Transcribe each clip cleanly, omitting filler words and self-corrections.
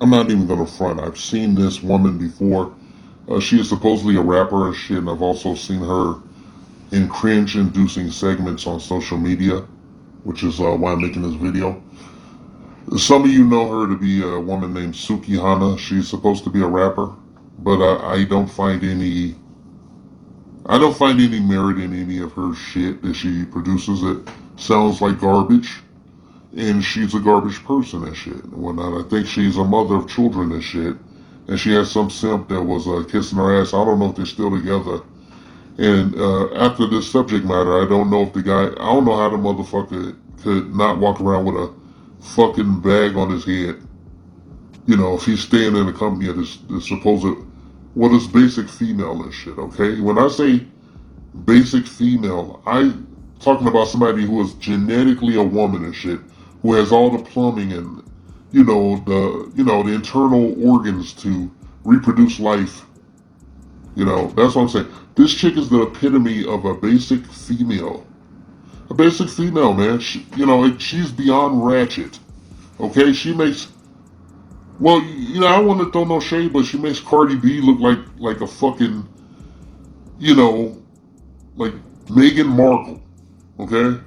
I'm not even gonna front. I've seen this woman before. She is supposedly a rapper and shit, and I've also seen her in cringe-inducing segments on social media, which is why I'm making this video. Some of you know her to be a woman named Sukihana. She's supposed to be a rapper, but I don't find any merit in any of her shit that she produces. It sounds like garbage, and she's a garbage person and shit and whatnot. I think she's a mother of children and shit, and she has some simp that was kissing her ass. I don't know if they're still together. And after this subject matter, I don't know if the guy, I don't know how the motherfucker could not walk around with a fucking bag on his head. You know, if he's staying in the company of this supposed, what is basic female and shit, okay? When I say basic female, I talking about somebody who is genetically a woman and shit, who has all the plumbing and, the internal organs to reproduce life. You know, that's what I'm saying. This chick is the epitome of a basic female. A basic female, man. She's beyond ratchet. Okay, she makes. Well, I want to throw no shade, but she makes Cardi B look like a fucking, you know, like Meghan Markle. Okay,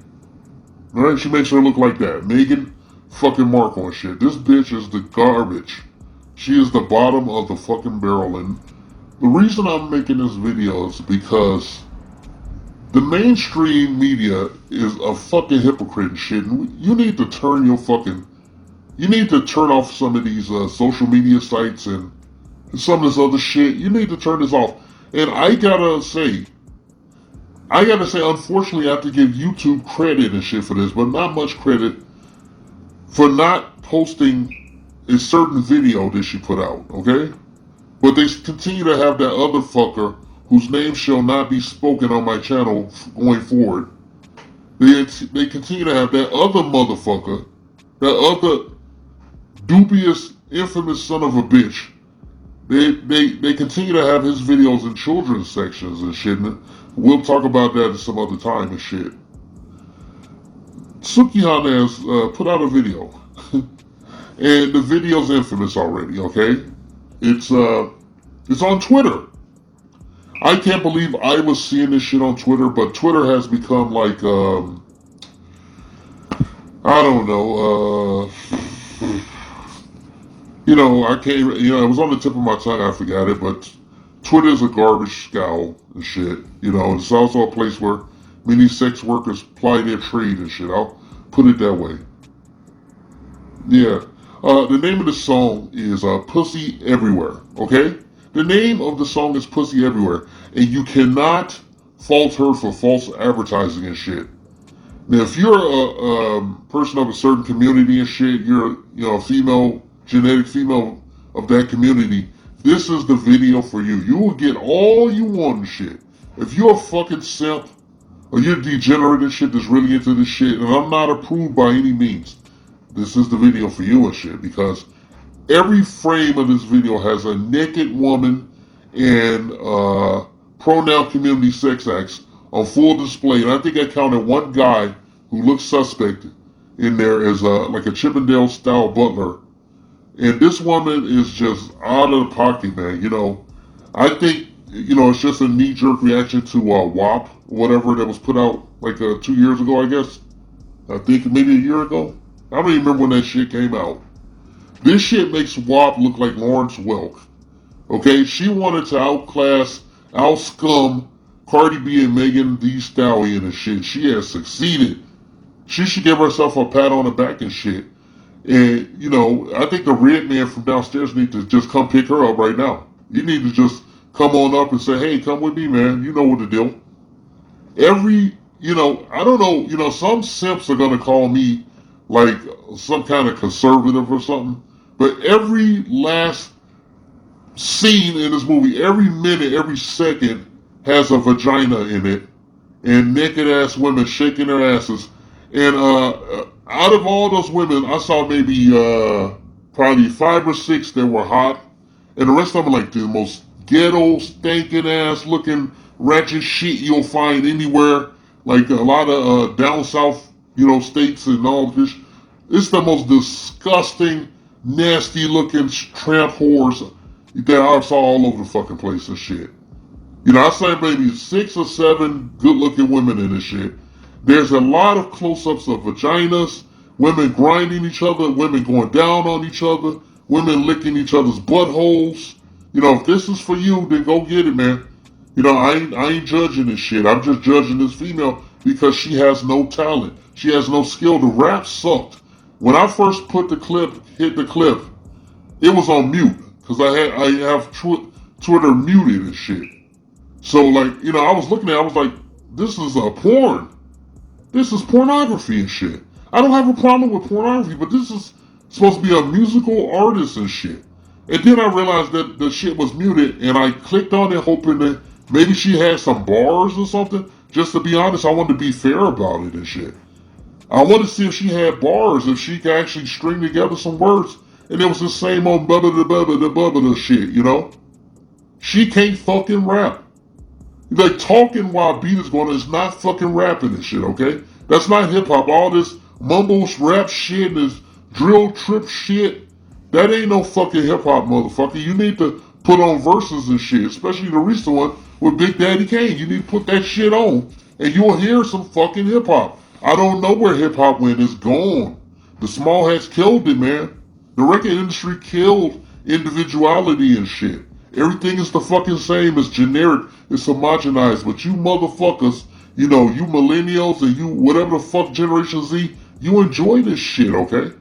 all right. She makes her look like that, Meghan fucking Markle and shit. This bitch is the garbage. She is the bottom of the fucking barrel, and the reason I'm making this video is because the mainstream media is a fucking hypocrite and shit. And you need to you need to turn off some of these social media sites and some of this other shit. You need to turn this off. And unfortunately, I have to give YouTube credit and shit for this, but not much credit for not posting a certain video that she put out, okay? But they continue to have that other fucker whose name shall not be spoken on my channel going forward. They continue to have that other motherfucker, that other dubious, infamous son of a bitch. They continue to have his videos in children's sections and shit. And we'll talk about that some other time and shit. Sukihana has put out a video, and the video's infamous already. Okay, it's on Twitter. I can't believe I was seeing this shit on Twitter, but Twitter has become like, I don't know, I can't, it was on the tip of my tongue, I forgot it, but Twitter's a garbage scowl and shit. It's also a place where many sex workers ply their trade and shit. I'll put it that way. Yeah. The name of the song is Pussy Everywhere, okay? The name of the song is Pussy Everywhere, and you cannot fault her for false advertising and shit. Now, if you're a person of a certain community and shit, you're a genetic female of that community, this is the video for you. You will get all you want and shit. If you're a fucking simp, or you're degenerate and shit that's really into this shit, and I'm not approved by any means, this is the video for you and shit, because every frame of this video has a naked woman and pronoun community sex acts on full display. And I think I counted one guy who looks suspect in there as like a Chippendale style butler. And this woman is just out of the pocket, man. I think, it's just a knee-jerk reaction to WAP, whatever that was put out like 2 years ago, I guess. I think maybe a year ago. I don't even remember when that shit came out. This shit makes WAP look like Lawrence Welk. Okay? She wanted to outscum Cardi B and Megan Thee Stallion and shit. She has succeeded. She should give herself a pat on the back and shit. And, I think the red man from downstairs need to just come pick her up right now. You need to just come on up and say, hey, come with me, man. You know what to do. I don't know, some simps are going to call me like some kind of conservative or something. But every last scene in this movie, every minute, every second has a vagina in it. And naked ass women shaking their asses. And out of all those women, I saw maybe probably 5 or 6 that were hot. And the rest of them are like the most ghetto, stinking ass looking ratchet shit you'll find anywhere. Like a lot of down south, states and all this. It's the most disgusting, nasty looking tramp whores that I saw all over the fucking place and shit. You know, I saw maybe 6 or 7 good looking women in this shit. There's a lot of close ups of vaginas, women grinding each other, women going down on each other, women licking each other's buttholes. You know, if this is for you, then go get it, man. You know, I ain't judging this shit. I'm just judging this female because she has no talent. She has no skill. The rap sucked. When I first hit the clip, it was on mute because I have Twitter muted and shit. So like, you know, I was looking at it, I was like, this is a porn. This is pornography and shit. I don't have a problem with pornography, but this is supposed to be a musical artist and shit. And then I realized that the shit was muted, and I clicked on it hoping that maybe she had some bars or something. Just to be honest, I wanted to be fair about it and shit. I wanted to see if she had bars, if she could actually string together some words. And it was the same old blah shit, you know? She can't fucking rap. Like, talking while a beat is going on is not fucking rapping and shit, okay? That's not hip hop. All this mumble rap shit, this drill trip shit, that ain't no fucking hip hop, motherfucker. You need to put on verses and shit, especially the recent one with Big Daddy Kane. You need to put that shit on, and you'll hear some fucking hip hop. I don't know where hip hop went. It's gone. The small hats killed it, man. The record industry killed individuality and shit. Everything is the fucking same. It's generic. It's homogenized. But you motherfuckers, you know, you millennials and you whatever the fuck Generation Z, you enjoy this shit, okay?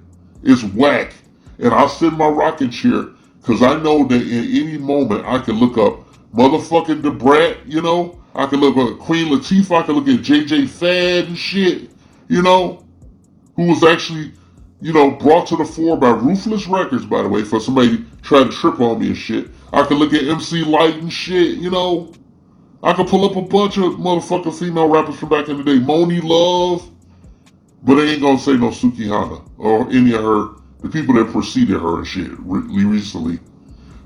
It's whack. And I'll sit in my rocking chair because I know that in any moment I can look up motherfucking the Brat, you know? I can look at Queen Latifah. I can look at JJ Fad and shit, you know? Who was actually, you know, brought to the fore by Ruthless Records, by the way, for somebody trying to trip on me and shit. I could look at MC Light and shit, you know. I could pull up a bunch of motherfucking female rappers from back in the day. Moni Love. But I ain't gonna say no Sukihana or any of her, the people that preceded her and shit recently.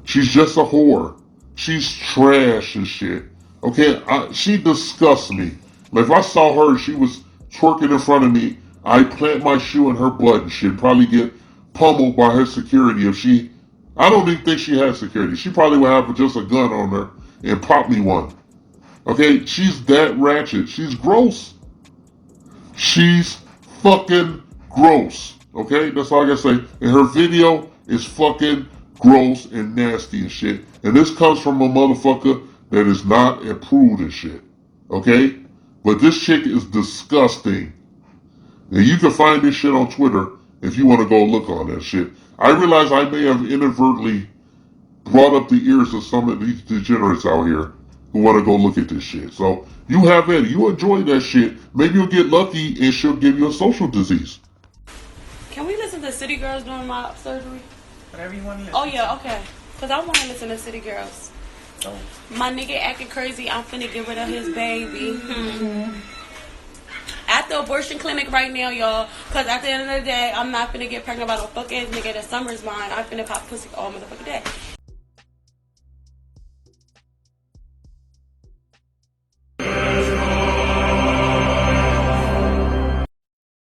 She's just a whore. She's trash and shit. Okay, she disgusts me. Like if I saw her and she was twerking in front of me, I'd plant my shoe in her butt and shit. Probably get pummeled by her security if she... I don't even think she has security. She probably would have just a gun on her and pop me one. Okay, she's that ratchet. She's gross. She's fucking gross. Okay, that's all I gotta say. And her video is fucking gross and nasty and shit. And this comes from a motherfucker that is not improved and shit. Okay? But this chick is disgusting. And you can find this shit on Twitter if you want to go look on that shit. I realize I may have inadvertently brought up the ears of some of these degenerates out here who want to go look at this shit. So you have it. You enjoy that shit. Maybe you'll get lucky and she'll give you a social disease. Can we listen to City Girls during my surgery? Whatever you want to listen Oh, yeah, okay. Because I want to listen to City Girls. to. My nigga acting crazy. I'm finna get rid of his baby. At the abortion clinic right now, y'all. Because at the end of the day, I'm not finna get pregnant by no fuck ass nigga. The summer's mine. I'm finna pop pussy all motherfucking day.